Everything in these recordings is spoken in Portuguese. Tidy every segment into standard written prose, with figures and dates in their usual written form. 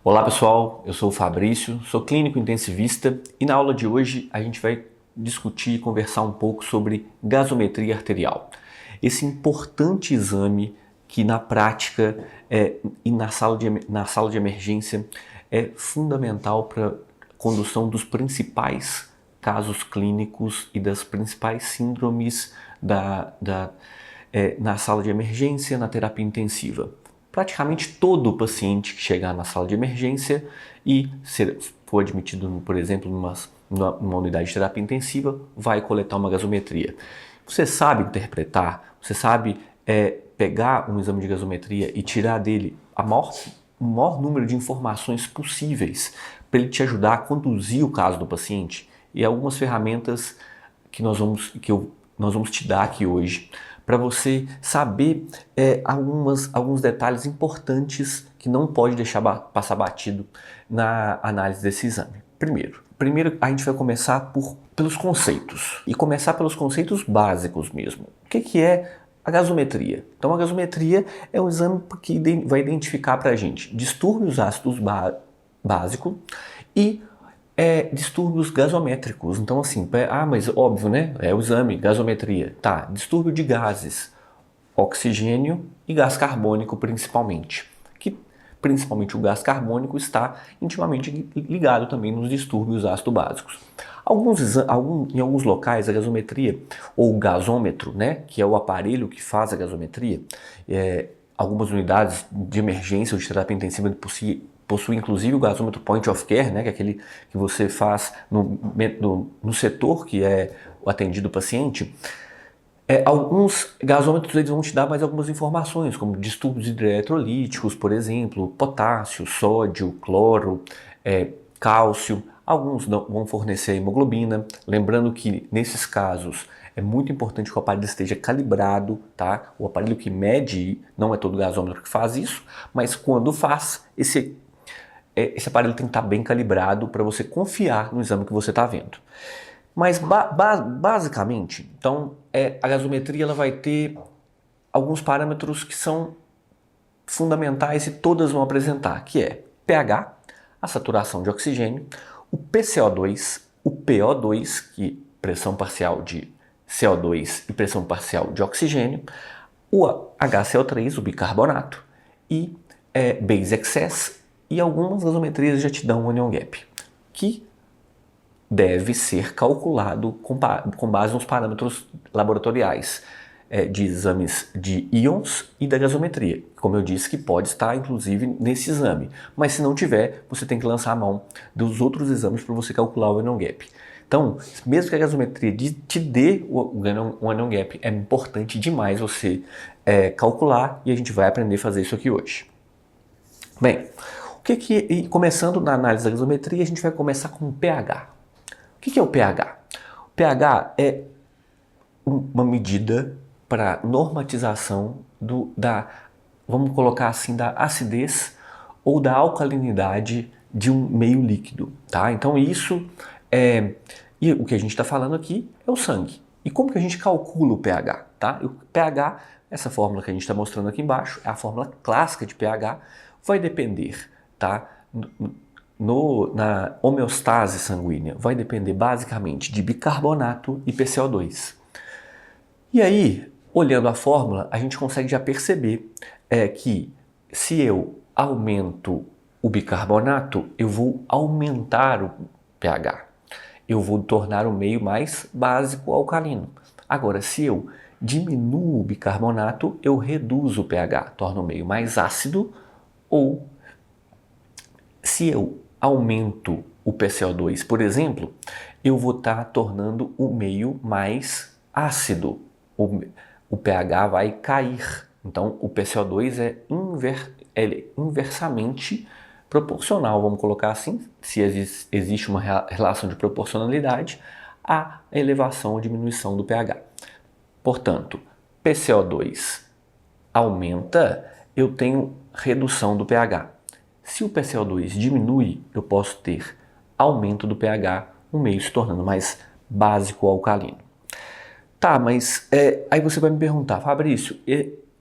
Olá pessoal, eu sou o Fabrício, sou clínico intensivista e na aula de hoje a gente vai discutir e conversar um pouco sobre gasometria arterial. Esse importante exame que na prática e na sala de emergência é fundamental para a condução dos principais casos clínicos e das principais síndromes na sala de emergência, na terapia intensiva. Praticamente todo paciente que chegar na sala de emergência e for admitido, por exemplo, numa unidade de terapia intensiva, vai coletar uma gasometria. Você sabe interpretar, você sabe pegar um exame de gasometria e tirar dele o maior número de informações possíveis para ele te ajudar a conduzir o caso do paciente. E algumas ferramentas que nós vamos te dar aqui hoje, para você saber alguns detalhes importantes que não pode deixar passar batido na análise desse exame. Primeiro a gente vai começar pelos conceitos, e começar pelos conceitos básicos mesmo. O que é a gasometria? Então a gasometria é um exame que vai identificar para a gente distúrbios ácidos básicos e distúrbios gasométricos. Então assim, mas óbvio, né? É o exame, gasometria. Tá, distúrbio de gases, oxigênio e gás carbônico principalmente. Que principalmente o gás carbônico está intimamente ligado também nos distúrbios ácido-básicos. Em alguns locais a gasometria, ou o gasômetro, né? Que é o aparelho que faz a gasometria, algumas unidades de emergência ou de terapia intensiva possui inclusive o gasômetro point of care, né, que é aquele que você faz no setor que é o atendido paciente. Alguns gasômetros eles vão te dar mais algumas informações, como distúrbios hidroeletrolíticos, por exemplo, potássio, sódio, cloro, cálcio. Alguns vão fornecer hemoglobina. Lembrando que nesses casos é muito importante que o aparelho esteja calibrado, tá? O aparelho que mede, não é todo gasômetro que faz isso, mas quando faz, esse aparelho tem que estar bem calibrado para você confiar no exame que você está vendo. Mas basicamente, então, a gasometria ela vai ter alguns parâmetros que são fundamentais e todas vão apresentar, que é pH, a saturação de oxigênio, o PCO2, o PO2, que pressão parcial de CO2 e pressão parcial de oxigênio, o HCO3, o bicarbonato, e base excess, e algumas gasometrias já te dão um anion gap, que deve ser calculado com base nos parâmetros laboratoriais de exames de íons e da gasometria. Como eu disse, que pode estar inclusive nesse exame, mas se não tiver, você tem que lançar a mão dos outros exames para você calcular o anion gap. Então, mesmo que a gasometria te dê o anion gap, é importante demais você calcular, e a gente vai aprender a fazer isso aqui hoje. Bem, começando na análise da gasometria, a gente vai começar com o pH. O que é o pH? O pH é uma medida para normatização vamos colocar assim, da acidez ou da alcalinidade de um meio líquido, tá? Então isso e o que a gente está falando aqui é o sangue. E como que a gente calcula o pH, tá? O pH, essa fórmula que a gente está mostrando aqui embaixo, é a fórmula clássica de pH, vai depender, tá? Na homeostase sanguínea, vai depender basicamente de bicarbonato e PCO2. E aí, olhando a fórmula, a gente consegue já perceber que se eu aumento o bicarbonato, eu vou aumentar o pH. Eu vou tornar o meio mais básico alcalino. Agora, se eu diminuo o bicarbonato, eu reduzo o pH, torno o meio mais ácido ou se eu aumento o PCO2, por exemplo, eu vou estar tornando o meio mais ácido. O pH vai cair. Então, o PCO2 é inversamente proporcional, vamos colocar assim, se existe uma relação de proporcionalidade à elevação ou diminuição do pH. Portanto, PCO2 aumenta, eu tenho redução do pH. Se o PCO2 diminui, eu posso ter aumento do pH, o meio se tornando mais básico alcalino. Tá, mas aí você vai me perguntar, Fabrício,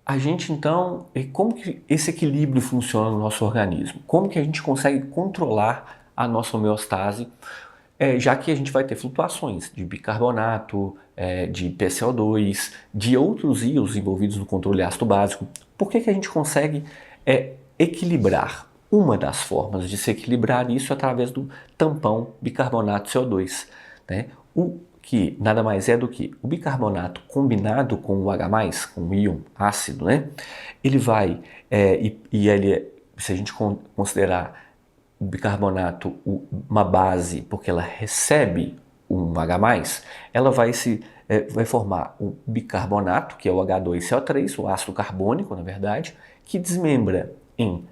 a gente então, como que esse equilíbrio funciona no nosso organismo? Como que a gente consegue controlar a nossa homeostase, já que a gente vai ter flutuações de bicarbonato, de PCO2, de outros íons envolvidos no controle ácido básico? Por que a gente consegue equilibrar? Uma das formas de se equilibrar isso é através do tampão bicarbonato CO2, né? O que nada mais é do que o bicarbonato combinado com o H+, com o íon ácido, né? Ele vai, se a gente considerar o bicarbonato uma base, porque ela recebe um H+, ela vai formar o bicarbonato, que é o H2CO3, o ácido carbônico, na verdade, que desmembra em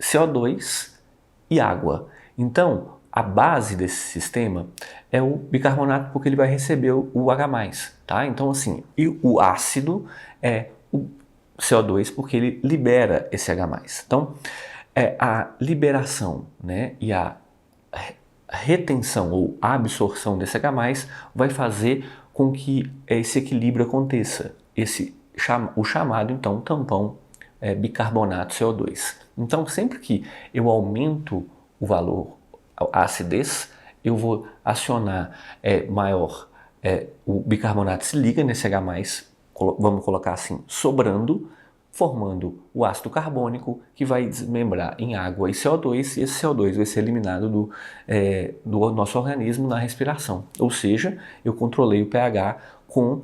CO2 e água. Então, a base desse sistema é o bicarbonato, porque ele vai receber o H+, tá? Então, assim, e o ácido é o CO2, porque ele libera esse H+. Então, a liberação, né, e a retenção ou absorção desse H+, vai fazer com que esse equilíbrio aconteça, o chamado, então, tampão bicarbonato CO2. Então, sempre que eu aumento o valor, a acidez, eu vou acionar o bicarbonato se liga nesse H+, vamos colocar assim, sobrando, formando o ácido carbônico, que vai desmembrar em água e CO2, e esse CO2 vai ser eliminado do nosso organismo na respiração. Ou seja, eu controlei o pH com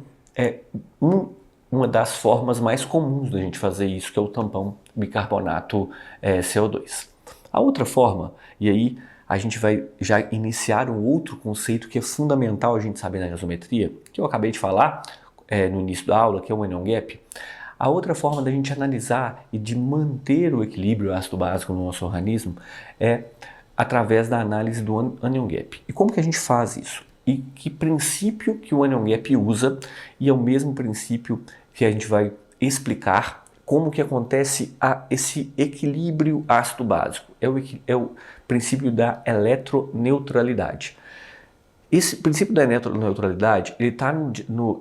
uma das formas mais comuns da gente fazer isso, que é o tampão bicarbonato CO2. A outra forma, e aí a gente vai já iniciar um outro conceito que é fundamental a gente saber na gasometria, que eu acabei de falar no início da aula, que é o anion gap. A outra forma da gente analisar e de manter o equilíbrio ácido básico no nosso organismo é através da análise do anion gap. E como que a gente faz isso? E que princípio que o anion gap usa, e é o mesmo princípio que a gente vai explicar como que acontece esse equilíbrio ácido básico. É o princípio da eletroneutralidade. Esse princípio da eletroneutralidade ele está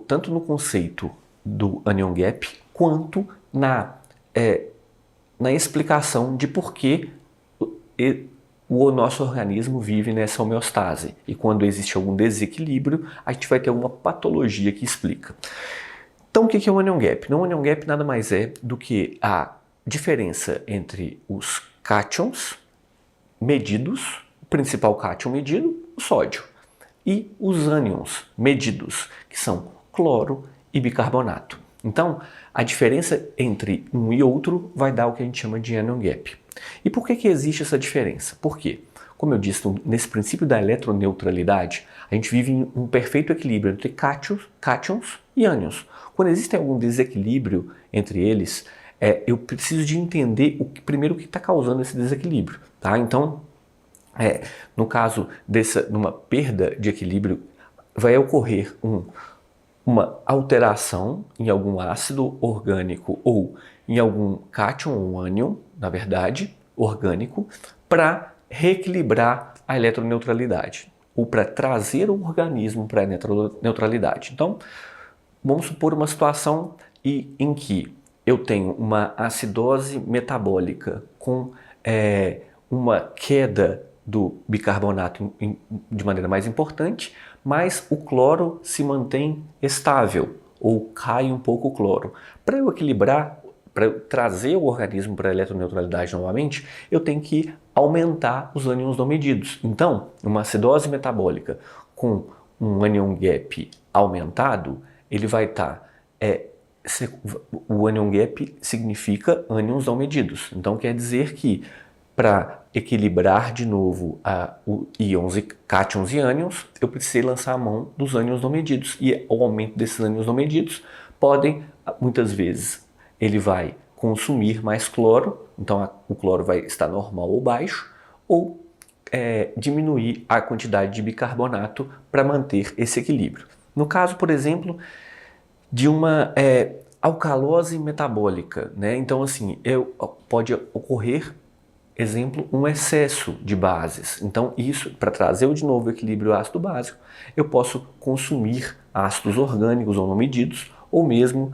tanto no conceito do anion gap quanto na explicação de por que o nosso organismo vive nessa homeostase. E quando existe algum desequilíbrio, a gente vai ter alguma patologia que explica. Então, o que é o anion gap? O anion gap nada mais é do que a diferença entre os cátions medidos, o principal cátion medido, o sódio, e os ânions medidos, que são cloro e bicarbonato. Então, a diferença entre um e outro vai dar o que a gente chama de anion gap. E por que existe essa diferença? Por quê? Como eu disse, nesse princípio da eletroneutralidade, a gente vive em um perfeito equilíbrio entre cátions e ânions. Quando existe algum desequilíbrio entre eles, eu preciso de entender primeiro o que está causando esse desequilíbrio. Tá? Então, no caso numa perda de equilíbrio, vai ocorrer uma alteração em algum ácido orgânico ou em algum cátion ou ânion, na verdade, orgânico, para reequilibrar a eletroneutralidade ou para trazer o organismo para a neutralidade. Então, vamos supor uma situação em que eu tenho uma acidose metabólica com uma queda do bicarbonato de maneira mais importante, mas o cloro se mantém estável ou cai um pouco o cloro. Para eu equilibrar, para eu trazer o organismo para a eletroneutralidade novamente, eu tenho que aumentar os ânions não medidos. Então, uma acidose metabólica com um anion gap aumentado, ele vai estar... o anion gap significa ânions não medidos. Então, quer dizer que para equilibrar de novo íons e cátions e ânions, eu precisei lançar a mão dos ânions não medidos. E o aumento desses ânions não medidos podem, muitas vezes, ele vai consumir mais cloro, então o cloro vai estar normal ou baixo, ou diminuir a quantidade de bicarbonato para manter esse equilíbrio. No caso, por exemplo, de uma alcalose metabólica, né? Então, assim, pode ocorrer, exemplo, um excesso de bases. Então, isso, para trazer de novo o equilíbrio ácido-básico, eu posso consumir ácidos orgânicos ou não medidos, ou mesmo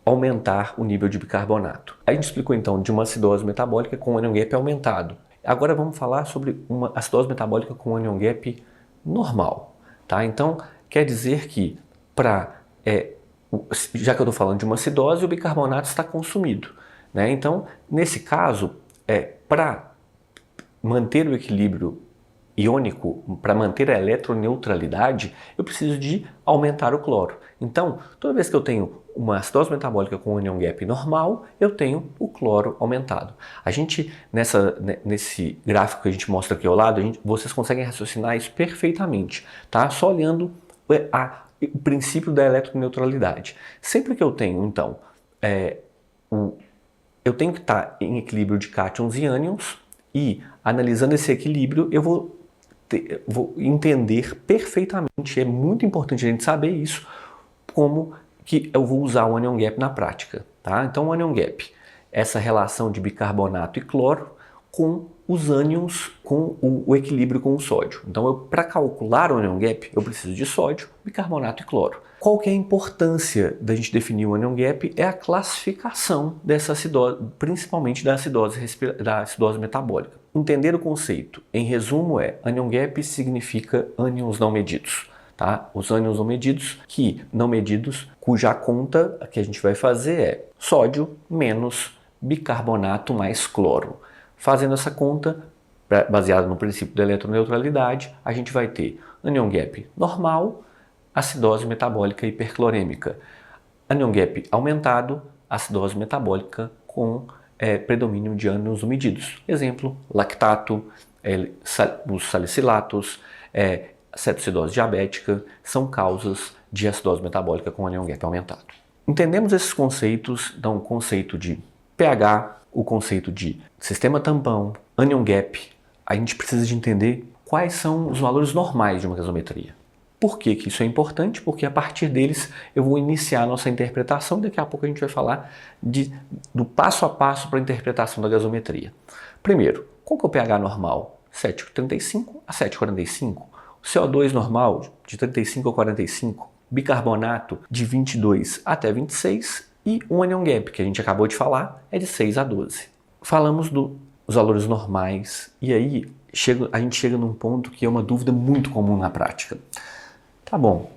aumentar o nível de bicarbonato. A gente explicou então de uma acidose metabólica com anion gap aumentado. Agora vamos falar sobre uma acidose metabólica com anion gap normal, tá? Então, quer dizer que já que eu estou falando de uma acidose, o bicarbonato está consumido, né? Então, nesse caso, para manter o equilíbrio iônico, para manter a eletroneutralidade, eu preciso de aumentar o cloro. Então, toda vez que eu tenho uma acidose metabólica com anion gap normal, eu tenho o cloro aumentado. A gente, nesse gráfico que a gente mostra aqui ao lado, vocês conseguem raciocinar isso perfeitamente, tá? Só olhando o princípio da eletroneutralidade. Sempre que eu tenho, então, eu tenho que estar em equilíbrio de cátions e ânions, e analisando esse equilíbrio, eu vou entender perfeitamente, é muito importante a gente saber isso, como que eu vou usar o anion gap na prática, tá? Então o anion gap, essa relação de bicarbonato e cloro com os ânions, com o equilíbrio com o sódio. Então para calcular o anion gap, eu preciso de sódio, bicarbonato e cloro. Qual que é a importância da gente definir o anion gap? É a classificação dessa acidose, principalmente da acidose metabólica. Entender o conceito, em resumo, anion gap significa ânions não medidos. Tá? Os ânions não medidos, cuja conta que a gente vai fazer é sódio menos bicarbonato mais cloro. Fazendo essa conta, baseada no princípio da eletroneutralidade, a gente vai ter anion gap normal, acidose metabólica hiperclorêmica. Anion gap aumentado, acidose metabólica com predomínio de ânions não medidos. Exemplo, lactato, os salicilatos, cetoacidose diabética, são causas de acidose metabólica com anion gap aumentado. Entendemos esses conceitos, então o conceito de pH, o conceito de sistema tampão, anion gap, a gente precisa de entender quais são os valores normais de uma gasometria. Por que isso é importante? Porque a partir deles eu vou iniciar a nossa interpretação, daqui a pouco a gente vai falar do passo a passo para a interpretação da gasometria. Primeiro, qual que é o pH normal? 7,35 a 7,45. CO2 normal de 35 a 45, bicarbonato de 22 até 26 e um anion gap, que a gente acabou de falar, é de 6 a 12. Falamos dos valores normais e aí a gente chega num ponto que é uma dúvida muito comum na prática. Tá bom,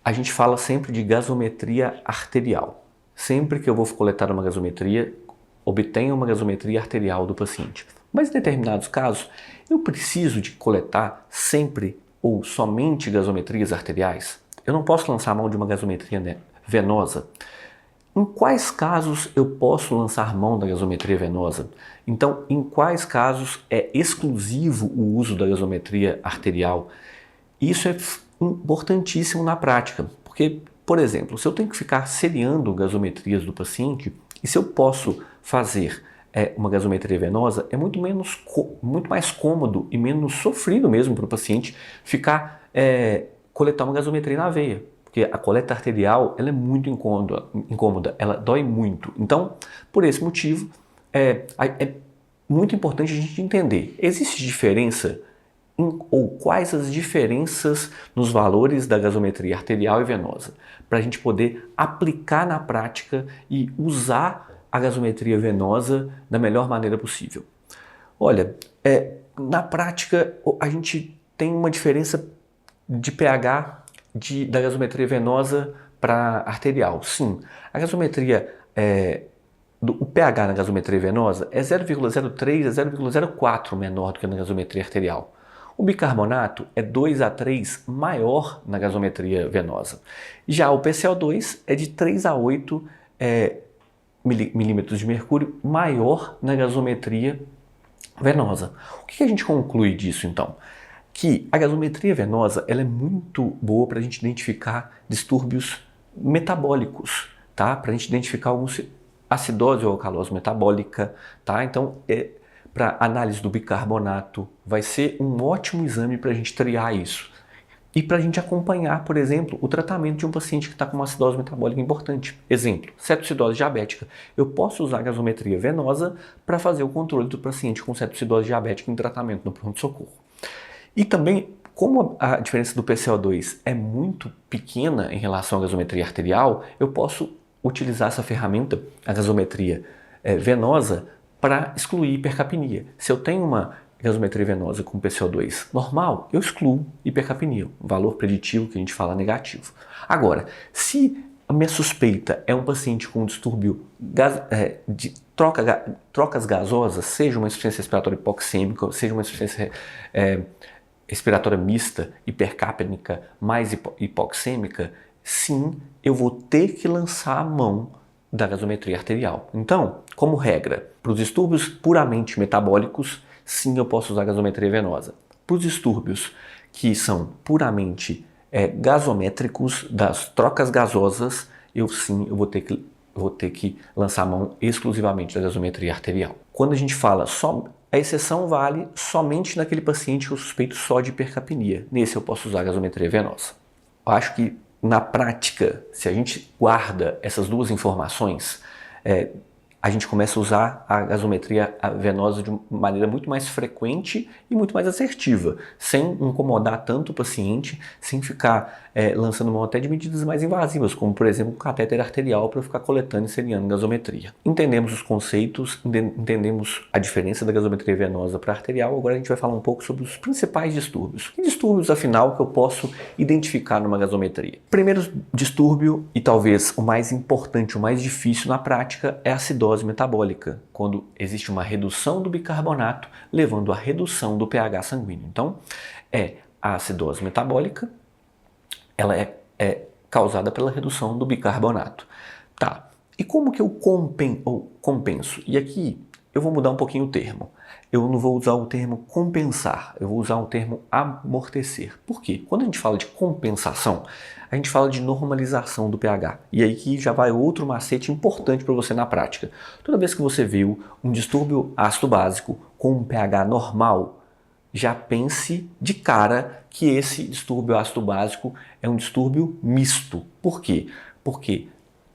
a gente fala sempre de gasometria arterial. Sempre que eu vou coletar uma gasometria, obtenha uma gasometria arterial do paciente. Mas em determinados casos, eu preciso de coletar sempre ou somente gasometrias arteriais? Eu não posso lançar a mão de uma gasometria venosa? Em quais casos eu posso lançar mão da gasometria venosa? Então, em quais casos é exclusivo o uso da gasometria arterial? Isso é importantíssimo na prática, porque, por exemplo, se eu tenho que ficar seriando gasometrias do paciente, e se eu posso fazer uma gasometria venosa, é muito mais cômodo e menos sofrido mesmo para o paciente coletar uma gasometria na veia, porque a coleta arterial ela é muito incômoda, ela dói muito. Então, por esse motivo, é muito importante a gente entender, existe diferença ou quais as diferenças nos valores da gasometria arterial e venosa, para a gente poder aplicar na prática e usar a gasometria venosa da melhor maneira possível. Olha, na prática a gente tem uma diferença de pH da gasometria venosa para arterial. Sim, a gasometria, o pH na gasometria venosa é 0,03 a 0,04 menor do que na gasometria arterial. O bicarbonato é 2 a 3 maior na gasometria venosa. Já o PCO2 é de 3 a 8 milímetros de mercúrio maior na gasometria venosa. O que a gente conclui disso então? Que a gasometria venosa ela é muito boa para a gente identificar distúrbios metabólicos, tá? Para a gente identificar alguns acidose ou alcalose metabólica, tá? Então, para análise do bicarbonato, vai ser um ótimo exame para a gente triar isso. E para a gente acompanhar, por exemplo, o tratamento de um paciente que está com uma acidose metabólica importante. Exemplo, cetoacidose diabética. Eu posso usar a gasometria venosa para fazer o controle do paciente com cetoacidose diabética em tratamento no pronto-socorro. E também, como a diferença do PCO2 é muito pequena em relação à gasometria arterial, eu posso utilizar essa ferramenta, a gasometria venosa, para excluir hipercapnia. Se eu tenho uma gasometria venosa com PCO2 normal, eu excluo hipercapnia, um valor preditivo que a gente fala negativo. Agora, se a minha suspeita é um paciente com distúrbio de trocas gasosas, seja uma insuficiência respiratória hipoxêmica, seja uma insuficiência respiratória mista, hipercapnica mais hipoxêmica, sim, eu vou ter que lançar a mão da gasometria arterial. Então, como regra, para os distúrbios puramente metabólicos, sim, eu posso usar a gasometria venosa. Para os distúrbios que são puramente gasométricos, das trocas gasosas, eu vou ter que lançar a mão exclusivamente da gasometria arterial. Quando a gente fala a exceção vale somente naquele paciente que eu suspeito só de hipercapnia. Nesse eu posso usar a gasometria venosa. Eu acho que na prática, se a gente guarda essas duas informações, a gente começa a usar a gasometria venosa de maneira muito mais frequente e muito mais assertiva, sem incomodar tanto o paciente, sem ficar lançando mão até de medidas mais invasivas, como por exemplo um catéter arterial para ficar coletando e seriando gasometria. Entendemos os conceitos, entendemos a diferença da gasometria venosa para arterial, agora a gente vai falar um pouco sobre os principais distúrbios. Que distúrbios, afinal, que eu posso identificar numa gasometria? O primeiro distúrbio, e talvez o mais importante, o mais difícil na prática, é a acidose metabólica, quando existe uma redução do bicarbonato, levando à redução do pH sanguíneo. Então, a acidose metabólica, ela é causada pela redução do bicarbonato. Tá, e como que eu compenso? E aqui eu vou mudar um pouquinho o termo. Eu não vou usar o termo compensar, eu vou usar o termo amortecer. Por quê? Quando a gente fala de compensação, a gente fala de normalização do pH. E aí que já vai outro macete importante para você na prática. Toda vez que você viu um distúrbio ácido básico com um pH normal, já pense de cara que esse distúrbio ácido básico é um distúrbio misto. Por quê? Porque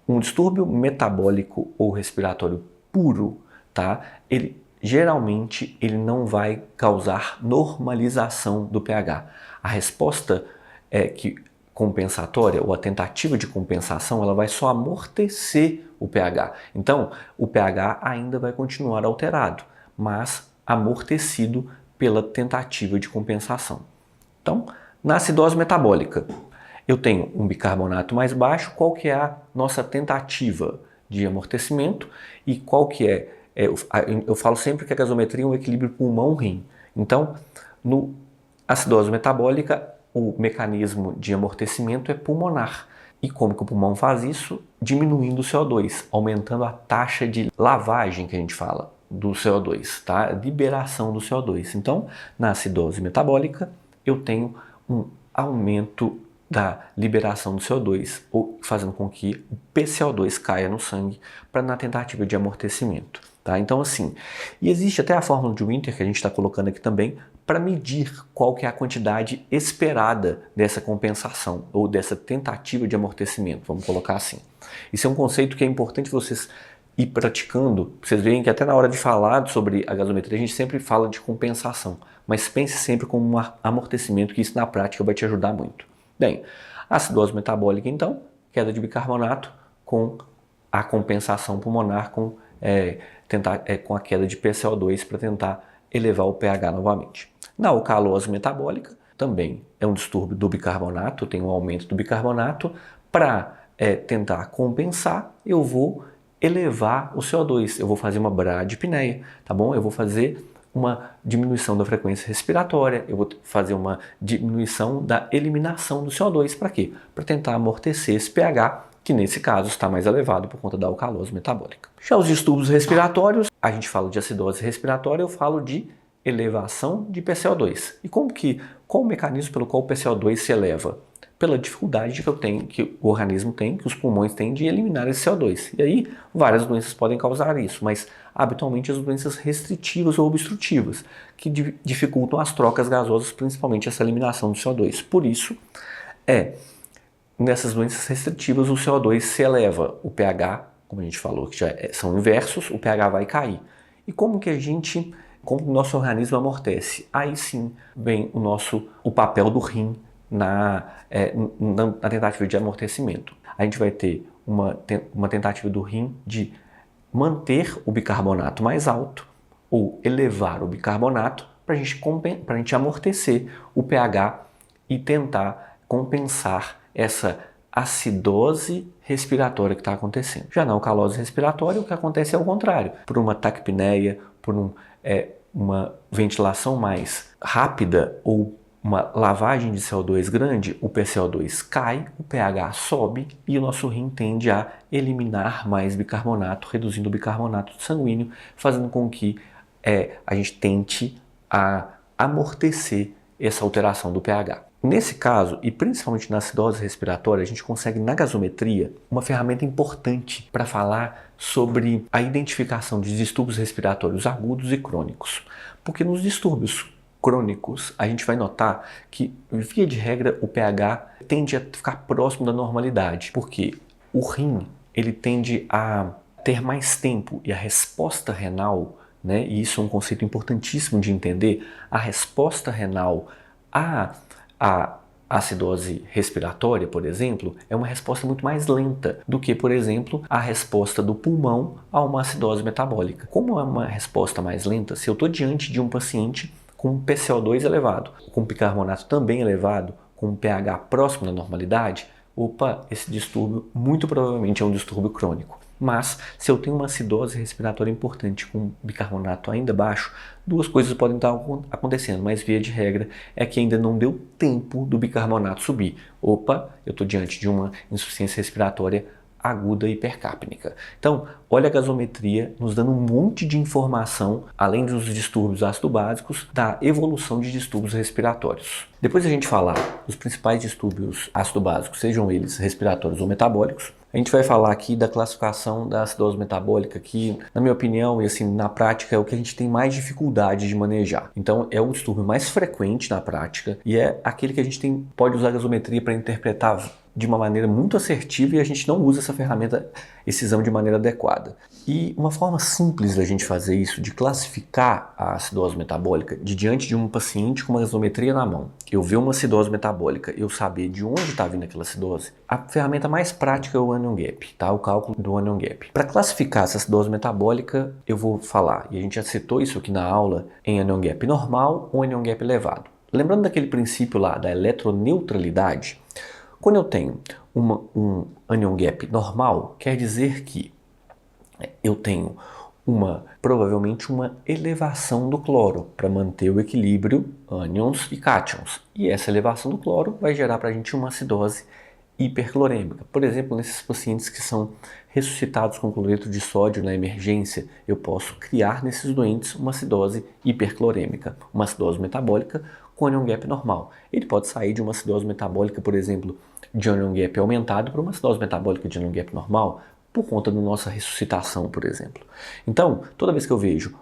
um distúrbio metabólico ou respiratório puro, tá? Geralmente ele não vai causar normalização do pH. A resposta compensatória ou a tentativa de compensação, ela vai só amortecer o pH. Então, o pH ainda vai continuar alterado, mas amortecido pela tentativa de compensação. Então, na acidose metabólica, eu tenho um bicarbonato mais baixo, qual que é a nossa tentativa de amortecimento e qual que eu falo sempre que a gasometria é um equilíbrio pulmão-rim. Então, no acidose metabólica, o mecanismo de amortecimento é pulmonar. E como que o pulmão faz isso? Diminuindo o CO2, aumentando a taxa de lavagem que a gente fala do CO2, tá? Liberação do CO2. Então, na acidose metabólica, eu tenho um aumento da liberação do CO2, ou fazendo com que o PCO2 caia no sangue na tentativa de amortecimento. Tá? Então, assim, e existe até a fórmula de Winter, que a gente está colocando aqui também, para medir qual que é a quantidade esperada dessa compensação, ou dessa tentativa de amortecimento, vamos colocar assim. Isso é um conceito que é importante vocês ir praticando. Vocês veem que até na hora de falar sobre a gasometria, a gente sempre fala de compensação, mas pense sempre como um amortecimento, que isso na prática vai te ajudar muito. Bem, acidose metabólica, então, queda de bicarbonato com a compensação pulmonar com a queda de PCO2 para tentar elevar o pH novamente. Na alcalose metabólica, também é um distúrbio do bicarbonato, tem um aumento do bicarbonato. Para tentar compensar, eu vou elevar o CO2, eu vou fazer uma bradipneia, tá bom? Eu vou fazer uma diminuição da frequência respiratória, eu vou fazer uma diminuição da eliminação do CO2. Para quê? Para tentar amortecer esse pH que nesse caso está mais elevado por conta da alcalose metabólica. Já os distúrbios respiratórios, a gente fala de acidose respiratória, eu falo de elevação de PCO2. E qual o mecanismo pelo qual o PCO2 se eleva? Pela dificuldade que o organismo tem, que os pulmões têm de eliminar esse CO2. E aí, várias doenças podem causar isso, mas habitualmente as doenças restritivas ou obstrutivas, que dificultam as trocas gasosas, principalmente essa eliminação do CO2. Por isso, nessas doenças restritivas, o CO2 se eleva, o pH, como a gente falou, que já são inversos, o pH vai cair. E como o nosso organismo amortece? Aí sim vem o papel do rim na tentativa de amortecimento. A gente vai ter uma tentativa do rim de manter o bicarbonato mais alto ou elevar o bicarbonato para a gente amortecer o pH e tentar compensar essa acidose respiratória que está acontecendo. Já na alcalose respiratória, o que acontece é o contrário. Por uma taquipneia, por uma ventilação mais rápida ou uma lavagem de CO2 grande, o PCO2 cai, o pH sobe e o nosso rim tende a eliminar mais bicarbonato, reduzindo o bicarbonato sanguíneo, fazendo com que a gente tente amortecer essa alteração do pH. Nesse caso, e principalmente na acidose respiratória, a gente consegue na gasometria uma ferramenta importante para falar sobre a identificação de distúrbios respiratórios agudos e crônicos. Porque nos distúrbios crônicos, a gente vai notar que, via de regra, o pH tende a ficar próximo da normalidade, porque o rim ele tende a ter mais tempo e a resposta renal, né, e isso é um conceito importantíssimo de entender, a resposta renal à acidose respiratória, por exemplo, é uma resposta muito mais lenta do que, por exemplo, a resposta do pulmão a uma acidose metabólica. Como é uma resposta mais lenta, se eu estou diante de um paciente com PCO2 elevado, com bicarbonato também elevado, com um pH próximo da normalidade, esse distúrbio muito provavelmente é um distúrbio crônico. Mas, se eu tenho uma acidose respiratória importante com bicarbonato ainda baixo, duas coisas podem estar acontecendo, mas via de regra é que ainda não deu tempo do bicarbonato subir. Eu estou diante de uma insuficiência respiratória aguda hipercapnica. Então, olha a gasometria nos dando um monte de informação, além dos distúrbios ácido-básicos, da evolução de distúrbios respiratórios. Depois a gente falar dos principais distúrbios ácido-básicos, sejam eles respiratórios ou metabólicos, a gente vai falar aqui da classificação da acidose metabólica, que, na minha opinião, e assim, na prática, é o que a gente tem mais dificuldade de manejar. Então, é o distúrbio mais frequente na prática e é aquele que a gente pode usar a gasometria para interpretar de uma maneira muito assertiva e a gente não usa essa ferramenta, esse exame de maneira adequada. E uma forma simples da gente fazer isso, de classificar a acidose metabólica, de diante de um paciente com uma gasometria na mão, eu ver uma acidose metabólica, eu saber de onde está vindo aquela acidose, a ferramenta mais prática é o Onion Gap, tá? O cálculo do Onion Gap. Para classificar essa acidose metabólica, eu vou falar, e a gente já citou isso aqui na aula, em Onion Gap normal ou Onion Gap elevado. Lembrando daquele princípio lá da eletroneutralidade, quando eu tenho um Onion Gap normal, quer dizer que eu tenho provavelmente uma elevação do cloro para manter o equilíbrio ânions e cátions. E essa elevação do cloro vai gerar para a gente uma acidose hiperclorêmica. Por exemplo, nesses pacientes que são ressuscitados com cloreto de sódio na emergência, eu posso criar nesses doentes uma acidose hiperclorêmica, uma acidose metabólica com Onion Gap normal. Ele pode sair de uma acidose metabólica, por exemplo, de Onion Gap aumentado para uma acidose metabólica de Onion Gap normal, por conta da nossa ressuscitação, por exemplo. Então, toda vez que eu vejo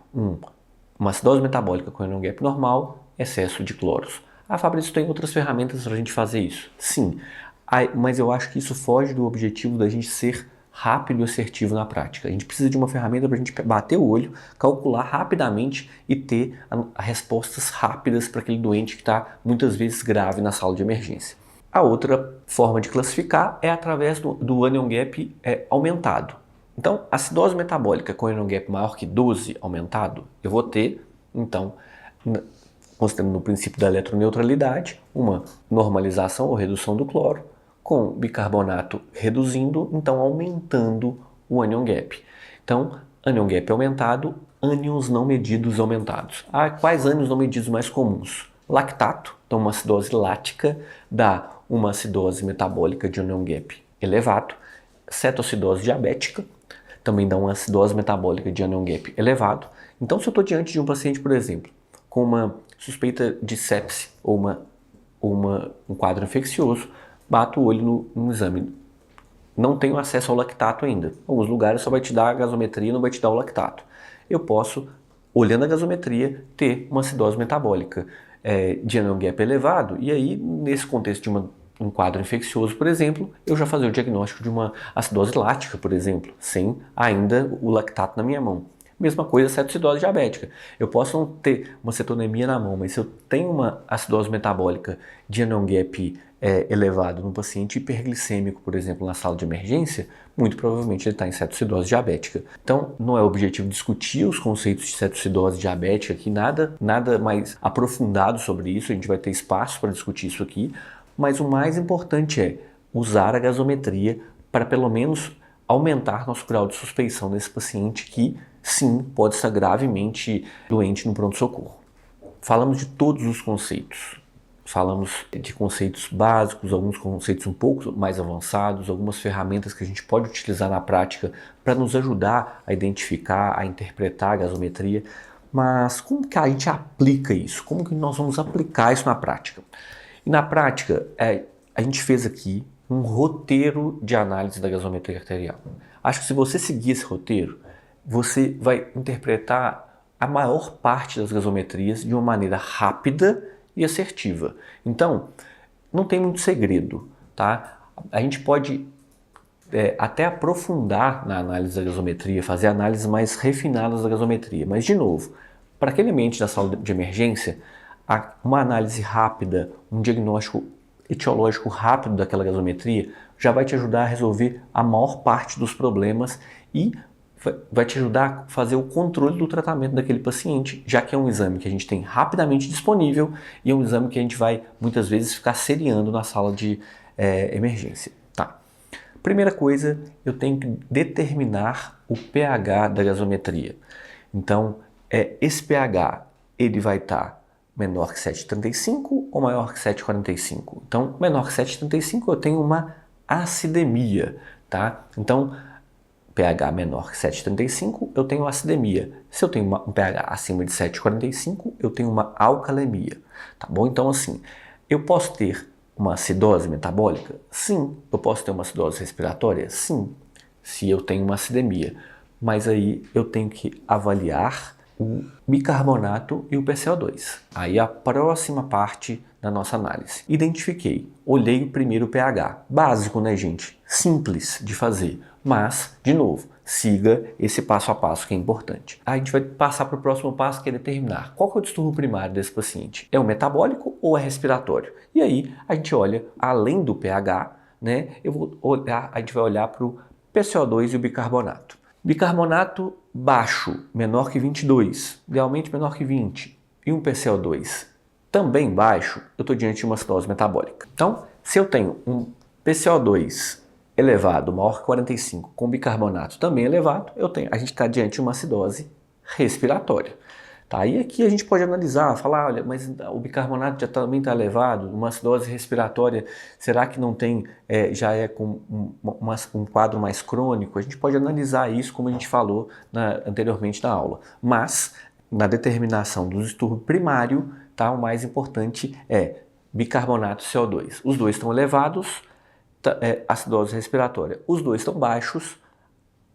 uma acidose metabólica com Onion Gap normal, excesso de cloros. A Fabrício tem outras ferramentas para a gente fazer isso? Sim, mas eu acho que isso foge do objetivo da gente ser rápido e assertivo na prática. A gente precisa de uma ferramenta para a gente bater o olho, calcular rapidamente e ter respostas rápidas para aquele doente que está muitas vezes grave na sala de emergência. A outra forma de classificar é através do Onion Gap aumentado. Então, acidose metabólica com Onion Gap maior que 12 aumentado, eu vou ter, então, considerando o princípio da eletroneutralidade, uma normalização ou redução do cloro, com bicarbonato reduzindo, então aumentando o Onion Gap. Então, Onion Gap aumentado, ânions não medidos aumentados. Quais ânions não medidos mais comuns? Lactato, então uma acidose lática dá uma acidose metabólica de Onion Gap elevado. cetoacidose diabética, também dá uma acidose metabólica de anion gap elevado. Então, se eu estou diante de um paciente, por exemplo, com uma suspeita de sepse ou um quadro infeccioso, bato o olho no exame. Não tenho acesso ao lactato ainda. Em alguns lugares só vai te dar a gasometria e não vai te dar o lactato. Eu posso, olhando a gasometria, ter uma acidose metabólica de anion gap elevado, e aí, nesse contexto de um quadro infeccioso, por exemplo, eu já fazer o diagnóstico de uma acidose lática, por exemplo, sem ainda o lactato na minha mão. Mesma coisa, cetoacidose diabética. Eu posso não ter uma cetonemia na mão, mas se eu tenho uma acidose metabólica de anion gap elevado num paciente hiperglicêmico, por exemplo, na sala de emergência, muito provavelmente ele está em cetoacidose diabética. Então, não é o objetivo discutir os conceitos de cetoacidose diabética aqui, nada mais aprofundado sobre isso, a gente vai ter espaço para discutir isso aqui, mas o mais importante é usar a gasometria para pelo menos aumentar nosso grau de suspeição nesse paciente que, sim, pode estar gravemente doente no pronto-socorro. Falamos de todos os conceitos. Falamos de conceitos básicos, alguns conceitos um pouco mais avançados, algumas ferramentas que a gente pode utilizar na prática para nos ajudar a identificar, a interpretar a gasometria. Mas como que a gente aplica isso? Como que nós vamos aplicar isso na prática? E na prática, a gente fez aqui um roteiro de análise da gasometria arterial. Acho que se você seguir esse roteiro, você vai interpretar a maior parte das gasometrias de uma maneira rápida e assertiva. Então, não tem muito segredo, tá? A gente pode até aprofundar na análise da gasometria, fazer análises mais refinadas da gasometria, mas, de novo, para aquele ambiente da sala de emergência, uma análise rápida, um diagnóstico etiológico rápido daquela gasometria já vai te ajudar a resolver a maior parte dos problemas e vai te ajudar a fazer o controle do tratamento daquele paciente, já que é um exame que a gente tem rapidamente disponível e é um exame que a gente vai muitas vezes ficar seriando na sala de emergência. Tá. Primeira coisa, eu tenho que determinar o pH da gasometria. Então, esse pH ele vai estar menor que 7,35 ou maior que 7,45. Então, menor que 7,35 eu tenho uma acidemia, tá? Então, pH menor que 7,35 eu tenho acidemia. Se eu tenho um pH acima de 7,45 eu tenho uma alcalemia, tá bom? Então, assim, eu posso ter uma acidose metabólica? Sim. Eu posso ter uma acidose respiratória? Sim. Se eu tenho uma acidemia. Mas aí eu tenho que avaliar o bicarbonato e o PCO2. Aí a próxima parte da nossa análise. Identifiquei, olhei o primeiro pH. Básico, né, gente? Simples de fazer. Mas, de novo, siga esse passo a passo que é importante. Aí a gente vai passar para o próximo passo, que é determinar qual que é o distúrbio primário desse paciente. É o metabólico ou é respiratório? E aí a gente olha, além do pH, né, a gente vai olhar para o PCO2 e o bicarbonato. Bicarbonato baixo, menor que 22, idealmente menor que 20, e um PCO2 também baixo, eu estou diante de uma acidose metabólica. Então, se eu tenho um PCO2 elevado, maior que 45, com bicarbonato também elevado, a gente está diante de uma acidose respiratória. Tá? E aqui a gente pode analisar, falar, olha, mas o bicarbonato já também está elevado, uma acidose respiratória, será que não tem, já é com um quadro mais crônico? A gente pode analisar isso, como a gente falou anteriormente na aula. Mas, na determinação do distúrbio primário, tá, o mais importante é bicarbonato e CO2. Os dois estão elevados, acidose respiratória. Os dois estão baixos,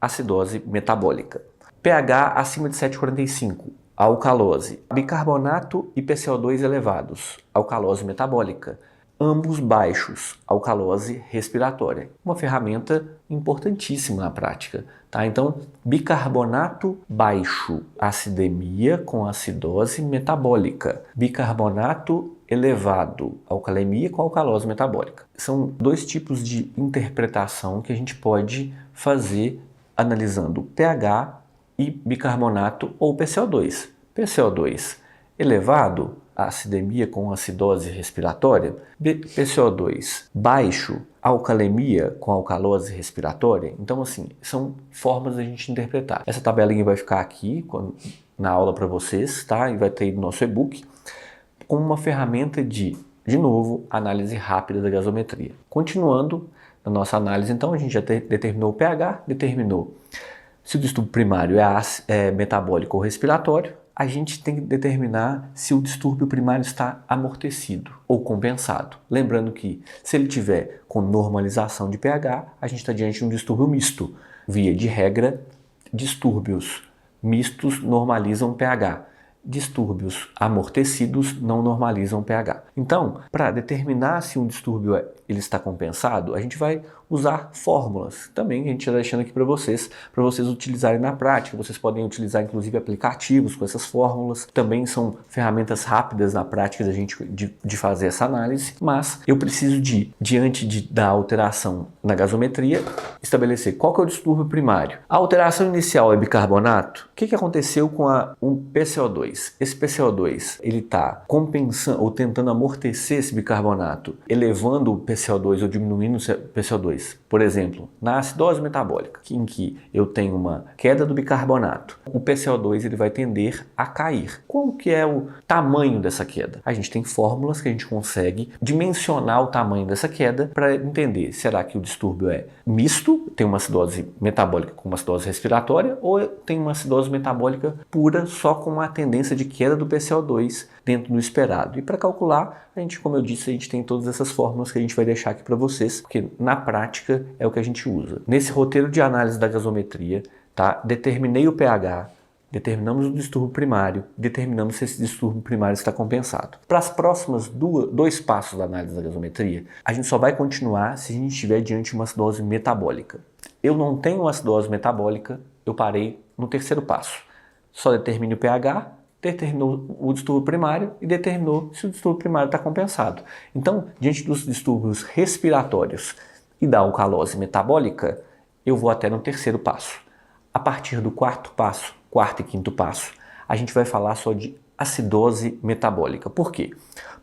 acidose metabólica. pH acima de 7,45. Alcalose. Bicarbonato e PCO2 elevados, alcalose metabólica. Ambos baixos, alcalose respiratória. Uma ferramenta importantíssima na prática. Tá? Então, bicarbonato baixo, acidemia com acidose metabólica. Bicarbonato elevado, alcalemia com alcalose metabólica. São dois tipos de interpretação que a gente pode fazer analisando pH e bicarbonato ou PCO2. PCO2 elevado, acidemia com acidose respiratória. PCO2 baixo, alcalemia com alcalose respiratória. Então, assim, são formas da gente interpretar. Essa tabelinha vai ficar aqui na aula para vocês, tá? E vai ter no nosso e-book como uma ferramenta de novo, análise rápida da gasometria. Continuando, na nossa análise, então, a gente já determinou o pH, determinou se o distúrbio primário é metabólico ou respiratório. A gente tem que determinar se o distúrbio primário está amortecido ou compensado. Lembrando que se ele tiver com normalização de pH, a gente está diante de um distúrbio misto. Via de regra, distúrbios mistos normalizam pH. Distúrbios amortecidos não normalizam pH. Então, para determinar se um distúrbio ele está compensado, a gente vai usar fórmulas. Também a gente está deixando aqui para vocês utilizarem na prática. Vocês podem utilizar inclusive aplicativos com essas fórmulas. Também são ferramentas rápidas na prática de fazer essa análise. Mas eu preciso diante da alteração na gasometria, estabelecer qual que é o distúrbio primário. A alteração inicial é bicarbonato. O que aconteceu com um PCO2? Esse PCO2 ele está compensando ou tentando amortecer esse bicarbonato, elevando o PCO2 ou diminuindo o PCO2. Por exemplo, na acidose metabólica, em que eu tenho uma queda do bicarbonato, o PCO2 ele vai tender a cair. Qual que é o tamanho dessa queda? A gente tem fórmulas que a gente consegue dimensionar o tamanho dessa queda para entender, será que o distúrbio é misto, tem uma acidose metabólica com uma acidose respiratória, ou tem uma acidose metabólica pura só com uma tendência de queda do PCO2 dentro do esperado. E para calcular, a gente, como eu disse, a gente tem todas essas fórmulas que a gente vai deixar aqui para vocês, porque na prática é o que a gente usa. Nesse roteiro de análise da gasometria, tá? Determinei o pH, determinamos o distúrbio primário, determinamos se esse distúrbio primário está compensado. Para as próximas dois passos da análise da gasometria, a gente só vai continuar se a gente estiver diante de uma acidose metabólica. Eu não tenho uma acidose metabólica, eu parei no terceiro passo. Só determine o pH, determinou o distúrbio primário e determinou se o distúrbio primário está compensado. Então, diante dos distúrbios respiratórios e da alcalose metabólica, eu vou até no terceiro passo. A partir do quarto e quinto passo, a gente vai falar só de acidose metabólica. Por quê?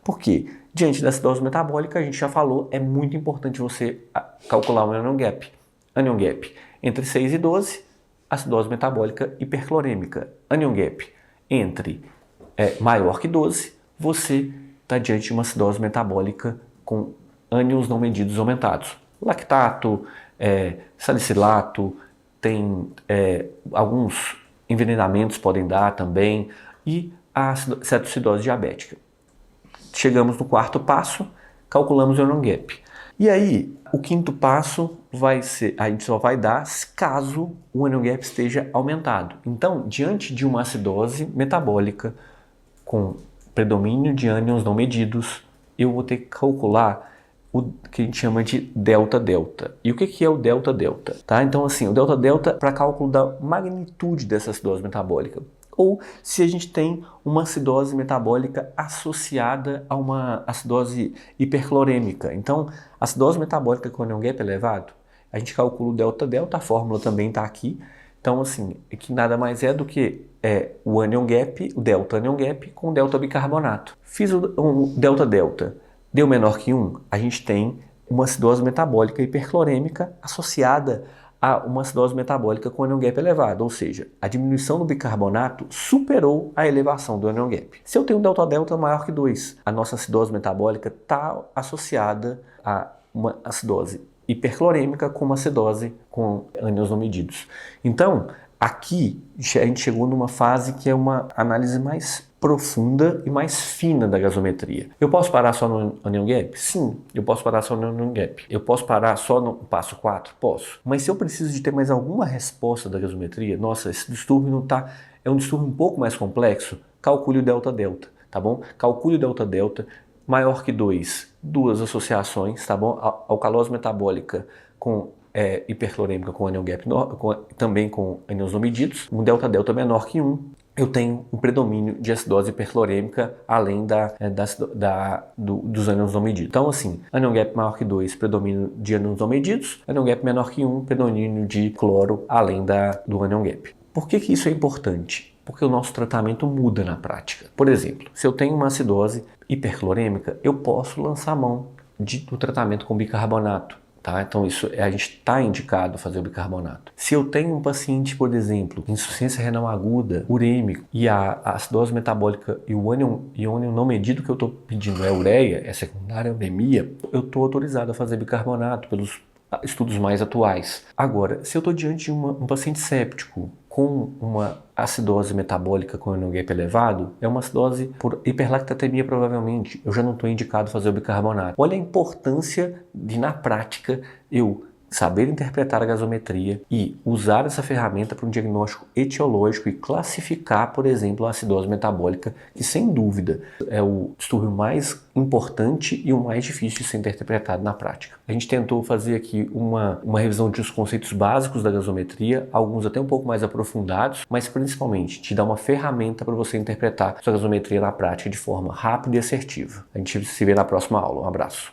Porque diante da acidose metabólica, a gente já falou, é muito importante você calcular o anion gap. Anion gap entre 6 e 12, acidose metabólica hiperclorêmica. Anion gap entre maior que 12, você está diante de uma acidose metabólica com ânions não medidos aumentados. Lactato, salicilato, tem alguns envenenamentos podem dar também, e a cetoacidose diabética. Chegamos no quarto passo, calculamos o anion gap. E aí, o quinto passo vai ser, a gente só vai dar caso o anion gap esteja aumentado. Então, diante de uma acidose metabólica com predomínio de ânions não medidos, eu vou ter que calcular o que a gente chama de delta-delta. E o que é o delta-delta? Tá? Então, assim, o delta-delta para cálculo da magnitude dessa acidose metabólica. Ou se a gente tem uma acidose metabólica associada a uma acidose hiperclorêmica. Então, acidose metabólica com anion gap elevado, a gente calcula o delta-delta, a fórmula também está aqui. Então, assim, que nada mais é do que o anion gap, o delta anion gap com o delta bicarbonato. Fiz o delta-delta, deu menor que 1, a gente tem uma acidose metabólica hiperclorêmica associada a uma acidose metabólica com anion gap elevado, ou seja, a diminuição do bicarbonato superou a elevação do anion gap. Se eu tenho um delta-delta maior que 2, a nossa acidose metabólica está associada a uma acidose hiperclorêmica com uma acidose com ânions não medidos. Então, aqui a gente chegou numa fase que é uma análise mais profunda e mais fina da gasometria. Eu posso parar só no anion gap? Sim, eu posso parar só no anion gap. Eu posso parar só no passo 4? Posso. Mas se eu preciso de ter mais alguma resposta da gasometria, nossa, esse distúrbio não tá, é um distúrbio um pouco mais complexo, calcule o delta-delta, tá bom? Calcule o delta-delta, maior que 2, duas associações, tá bom? Alcalose metabólica com hiperclorêmica com anion gap, também com ânions não medidos, um delta-delta menor que 1, eu tenho um predomínio de acidose hiperclorêmica além dos ânions não medidos. Então, assim, anion gap maior que 2, predomínio de ânions não medidos, anion gap menor que 1, predomínio de cloro além do anion gap. Por que isso é importante? Porque o nosso tratamento muda na prática. Por exemplo, se eu tenho uma acidose hiperclorêmica, eu posso lançar mão do tratamento com bicarbonato. Tá? Então a gente está indicado fazer o bicarbonato. Se eu tenho um paciente, por exemplo, insuficiência renal aguda, urêmico, e a acidose metabólica e o ânion não medido que eu estou pedindo é ureia, é secundária uремia, eu estou autorizado a fazer bicarbonato pelos estudos mais atuais. Agora, se eu estou diante de um paciente séptico com uma acidose metabólica com NO-GAP elevado, é uma acidose por hiperlactatemia provavelmente, eu já não estou indicado fazer o bicarbonato. Olha a importância de, na prática, eu saber interpretar a gasometria e usar essa ferramenta para um diagnóstico etiológico e classificar, por exemplo, a acidose metabólica, que sem dúvida é o distúrbio mais importante e o mais difícil de ser interpretado na prática. A gente tentou fazer aqui uma revisão dos conceitos básicos da gasometria, alguns até um pouco mais aprofundados, mas principalmente te dá uma ferramenta para você interpretar sua gasometria na prática de forma rápida e assertiva. A gente se vê na próxima aula. Um abraço.